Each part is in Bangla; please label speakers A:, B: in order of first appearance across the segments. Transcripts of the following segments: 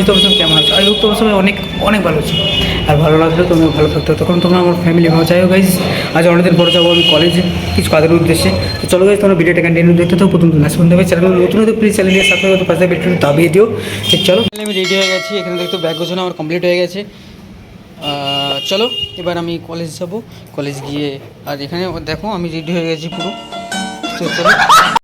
A: তোমার সঙ্গে কেমন আছো? আই হোপ তোমার সবাই অনেক অনেক ভালো আছো। আর ভালো লাগলে তোমরা ভালো থাকতে হবে, তখন তোমরা আমার ফ্যামিলি ভালো। যাই হোক গাইজ, আজ অনেকদিন পরে যাবো আমি কলেজে কিছু কাজের উদ্দেশ্যে। তো চলো গাইজ, তোমরা ভিডিওটা কন্টিনিউ দেখতে থাকো প্রথম দিন আসুন দেবে। চ্যানেল নতুন হতে প্লিজ চ্যানেলকে সাবস্ক্রাইব করতে পাশে ভিডিওটি দাবিয়ে দিও। ঠিক চলো, আমি রেডি হয়ে গেছি, এখানে দেখতে ব্যাগ গোছানো আমার কমপ্লিট হয়ে গেছে। চলো এবার আমি কলেজ যাবো, কলেজ গিয়ে আর এখানে দেখো আমি রেডি হয়ে গেছি পুরো। চলো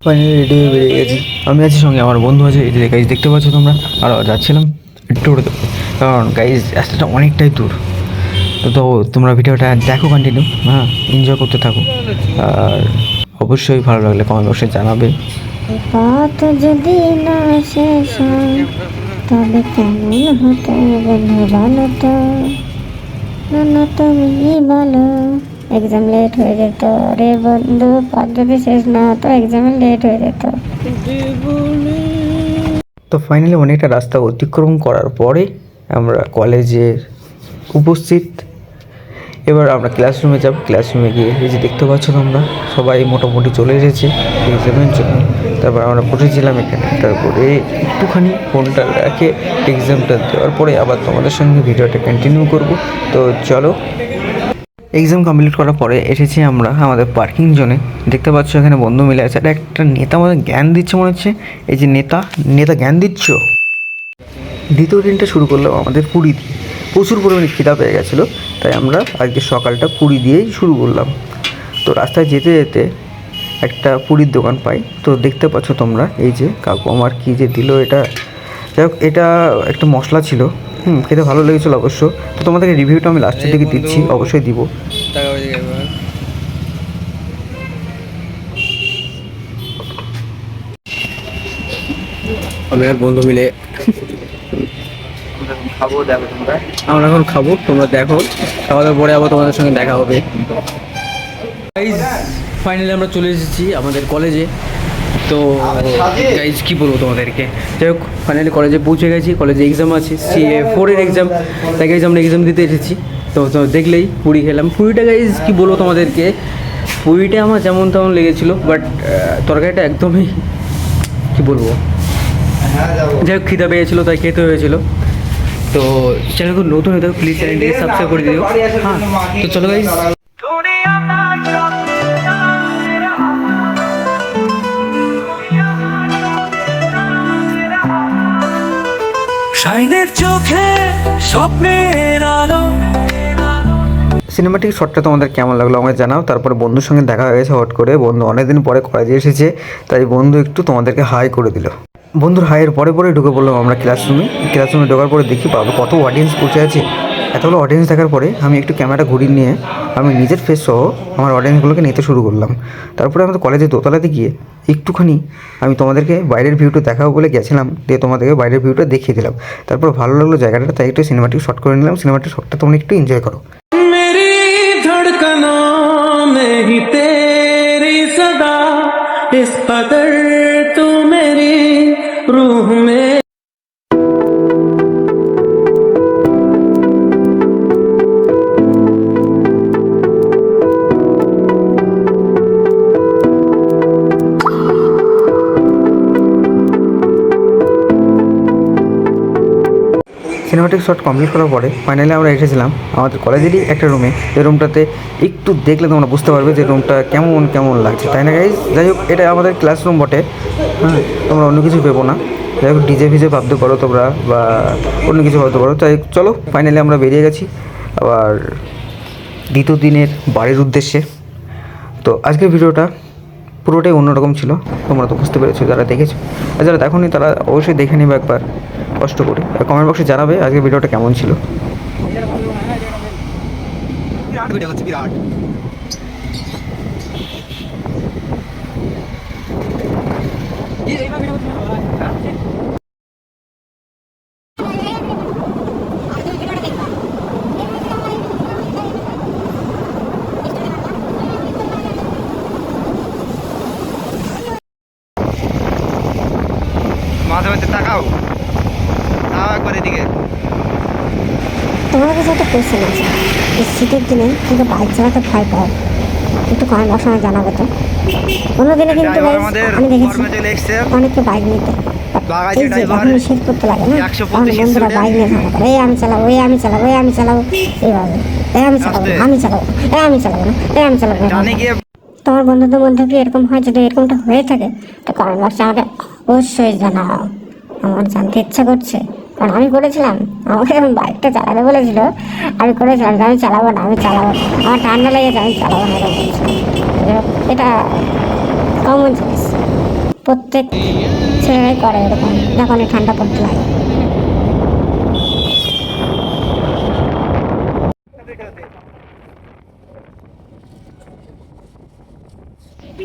A: ফাইনালি রেডি হয়ে বেরিয়ে গেছি। আমি আছি সঙ্গে আমার বন্ধু আছে, এই যে গাইজ দেখতে পাচ্ছ তোমরা। আর যাচ্ছিলাম একটু করে দেবো, কারণ গাইজ রাস্তাটা অনেকটাই দূর। তো তোমরা ভিডিওটা দেখো কন্টিনিউ, হ্যাঁ এনজয় করতে থাকো। আর অবশ্যই ভালো লাগলে কমেন্ট বক্সে জানাবে।
B: পথ যদি না শেষ হয় তবে কেমন হতো বন্ধু বলো তো, না তুমি বলো। এক্সাম লেট হয়ে যেত রে বন্ধু, পথ যদি শেষ না হতো এক্সামে লেট হয়ে যেত।
A: তো ফাইনালি অনেকটা রাস্তা অতিক্রম করার পরে আমরা কলেজে উপস্থিত। এবার আমরা ক্লাসরুমে যাব, ক্লাসরুমে গিয়ে এই যে দেখতে পাচ্ছ তোমরা সবাই মোটামুটি চলে এসেছে এক্সামের জন্য। তারপর আমরা বসেছিলাম এখানে, তারপরে একটুখানি ফোনটা রেখে এক্সামটা দেওয়ার পরে আবার তোমাদের সঙ্গে ভিডিওটা কন্টিনিউ করব। তো চলো, এক্সাম কমপ্লিট করার পরে এসেছি আমরা আমাদের পার্কিং জোনে। দেখতে পাচ্ছ এখানে বন্ধু মিলে আছে, আর একটা নেতা আমাদের জ্ঞান দিচ্ছে মনে হচ্ছে। এই যে নেতা জ্ঞান দিচ্ছ। দ্বিতীয় দিনটা শুরু করলাম আমাদের পুরি দিয়ে। প্রচুর পরিমাণে খিদা পেয়ে গেছিলো, তাই আমরা আজকে সকালটা পুরি দিয়েই শুরু করলাম। তো রাস্তায় যেতে যেতে একটা পুরীর দোকান পাই। তো দেখতে পাচ্ছ তোমরা, এই যে কাকু আমার কী যে দিল এটা। যাই হোক, এটা একটা মশলা ছিল, খেতে ভালো লেগেছিলো অবশ্য। তো তোমাদেরকে রিভিউটা আমি লাস্টের দিকে দিচ্ছি, অবশ্যই দিব। আমি আর বন্ধু মিলে খাবো, দেখো তোমরা। আমরা এখন খাবো, তোমরা দেখো। খাওয়া দাওয়ার পরে আবার তোমাদের সঙ্গে দেখা হবে। গাইজ ফাইনালি আমরা চলে এসেছি আমাদের কলেজে। তো গাইজ কী বলবো তোমাদেরকে, যাই হোক ফাইনালি কলেজে পৌঁছে গেছি। কলেজে এক্সাম আছে, CA4-এর এক্সাম, তাই গাইজ আমরা এক্সাম দিতে এসেছি। তো দেখলেই পুরি খেলাম। পুরিটা গাইজ কী বলবো তোমাদেরকে, পুরিটা আমার যেমন তেমন লেগেছিলো, বাট তরকারিটা একদমই কী বলবো, যাই হোক খিদা পেয়েছিলো তাই খেতে হয়েছিল। তো চ্যানেল খুব নতুন হতে প্লিজ চ্যানেলটিকে সাবস্ক্রাইব করে দিও। হ্যাঁ, তো চলো গাইজ। সিনেমাটিক শটটা তোমাদের কেমন লাগলো আমাকে জানাও। তারপরে বন্ধুর সঙ্গে দেখা হয়ে গেছে হট করে। বন্ধু অনেকদিন পরে কলেজে এসেছে, তাই বন্ধু একটু তোমাদেরকে হাই করে দিল। বন্ধুর হাইয়ের পরে ঢুকে পড়লাম আমরা ক্লাসরুমে ঢোকার পরে দেখি বাবা কত অডিয়েন্স বসে আছে। এতগুলো অডিয়েন্স দেখার পরে আমি একটু ক্যামেরা ঘুরিয়ে নিয়ে আমি নিজের ফেস সহ আমার অডিয়েন্সগুলোকে নিতে শুরু করলাম। তারপরে আমাদের কলেজের দোতলাতে গিয়ে একটুখানি আমি তোমাদেরকে বাইরের ভিউটা দেখাবো বলে গেছিলাম, দিয়ে তোমাদেরকে বাইরের ভিউটা দেখিয়ে দিলাম। তারপর ভালো লাগলো জায়গাটা, তাই একটু সিনেমাটিক শট করে নিলাম। সিনেমাটিক শটটা তোমরা একটু এনজয় করো। इस कदर तू मेरी रूह में সিনেমাটিক শট কমপ্লিট করার পরে ফাইনালি আমরা এসেছিলাম আমাদের কলেজেরই একটা রুমে। যে রুমটাতে একটু দেখলে তোমরা বুঝতে পারবে যে রুমটা কেমন লাগছে, তাই না গাইজ? যাই হোক, এটা আমাদের ক্লাসরুম বটে, হ্যাঁ, তোমরা অন্য কিছু ভেবো না। যাই হোক, ডিজে ফিজে ভাবতে পারো তোমরা, বা অন্য কিছু ভাবতে পারো। তাই চলো ফাইনালি আমরা বেরিয়ে গেছি আবার দ্বিতীয় দিনের বাড়ির উদ্দেশ্যে। তো আজকের ভিডিওটা পুরোটাই অন্যরকম ছিল, তোমরা তো বুঝতে পেরেছো যারা দেখেছো। আর যারা দেখোনি তারা অবশ্যই দেখে নেবে একবার কষ্ট করে, আর কমেন্ট বক্সে জানাবে আজকের ভিডিওটা কেমন ছিল। মাঝে মাঝে তাকাও, একবার এদিকে।
B: তোমার কাছে একটা কোয়েশ্চেন আছে, এই শীতের দিনে কিন্তু বাইক চালাতে ভয় পাও, একটু কমেন্ট বক্সে জানাবে তো। কোনো দিনে কিন্তু আমি দেখেছি অনেকে বাইক নিতে, বাট এই যে যখন শীত করতে লাগে না, তখন বন্ধুরা বাইক নিয়ে ঝামেলা করে, এই আমি চালাবো, এই আমি চালাবো, এই আমি চালাবো, এইভাবে এই আমি চালাবো না, আমি চালাবো, এই আমি চালাবো না, এই আমি চালাবো না। তোমার বন্ধুদের মধ্যে কি এরকম হয়? যদি এরকমটা হয়ে থাকে তো কমেন্ট বক্সে আমাকে অবশ্যই জানাও, আমার জানতে ইচ্ছা করছে। কারণ আমি করেছিলাম, আমাকে যখন বাইকটা চালাতে বলেছিল আমি করেছিলাম যে আমি চালাবো না, আমি চালাবো না, আমার ঠান্ডা লেগেছে, আমি চালাবো না, এরকম বলছিলাম। এটা কমন জিনিস, প্রত্যেক ছেলেরাই করে এরকম যখনই ঠান্ডা পড়তে লাগে।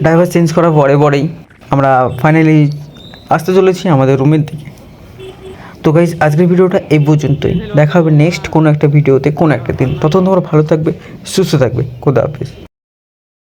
A: ড্রাইভার চেঞ্জ করার পরেই আমরা ফাইনালি আসতে চলেছি আমাদের রুমের দিকে। তো গাইজ আজকের ভিডিওটা এই পর্যন্তই, দেখা হবে নেক্সট কোনো একটা ভিডিওতে কোনো একটা দিন। ততক্ষণ তোমরা ভালো থাকবে, সুস্থ থাকবে। খোদা হাফেজ।